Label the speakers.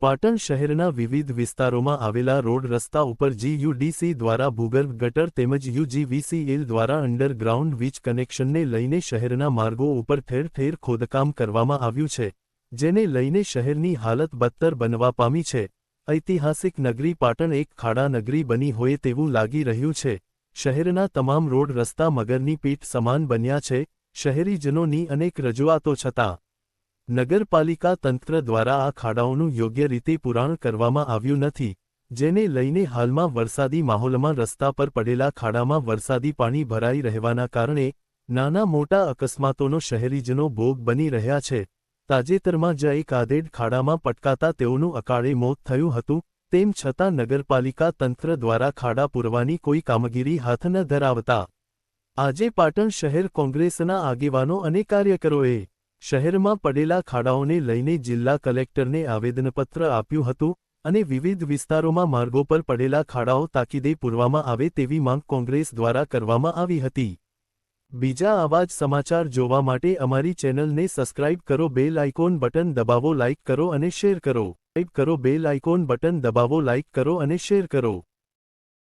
Speaker 1: પાટણ શહેરના વિવિધ વિસ્તારોમાં આવેલા રોડ રસ્તા ઉપર જીયુડીસી દ્વારા ભૂગર્ભ ગટર તેમજ યુજીવીસીએલ દ્વારા અંડરગ્રાઉન્ડ વીજ કનેક્શનને લઈને શહેરના માર્ગો ઉપર ઠેર ઠેર ખોદકામ કરવામાં આવ્યું છે, જેને લઈને શહેરની હાલત બદતર બનવા પામી છે। ઐતિહાસિક નગરી પાટણ એક ખાડા નગરી બની હોય તેવું લાગી રહ્યું છે। શહેરના તમામ રોડ રસ્તા મગરની પીઠ સમાન બન્યા છે। શહેરીજનોની અનેક રજૂઆતો છતાં નગરપાલિકા તંત્ર દ્વારા આ ખાડાઓનું યોગ્ય રીતે પુરાણ કરવામાં આવ્યું નથી, જેને લઈને હાલમાં વરસાદી માહોલમાં રસ્તા પર પડેલા ખાડામાં વરસાદી પાણી ભરાઈ રહેવાના કારણે નાના મોટા અકસ્માતોનો શહેરીજનો ભોગ બની રહ્યા છે। તાજેતરમાં જ એક આધેડ ખાડામાં પટકાતા તેઓનું અકાળે મોત થયું હતું, તેમ છતાં નગરપાલિકા તંત્ર દ્વારા ખાડા પૂરવાની કોઈ કામગીરી હાથ ન ધરાવતા આજે પાટણ શહેર કોંગ્રેસના આગેવાનો અને કાર્યકરોએ શહેરમાં પડેલા ખાડાઓને લઈને જિલ્લા કલેક્ટરને આવેદનપત્ર આપ્યું હતું અને વિવિધ વિસ્તારોમાં માર્ગો પર પડેલા ખાડાઓ તાકીદે પૂરવામાં આવે તેવી માંગ કોંગ્રેસ દ્વારા કરવામાં આવી હતી। બીજા આવા જ સમાચાર જોવા માટે અમારી ચેનલને સબસ્ક્રાઇબ કરો, બેલ આઇકોન બટન દબાવો, લાઇક કરો અને શેર કરો। બેલ આઇકોન બટન દબાવો, લાઇક કરો અને શેર કરો।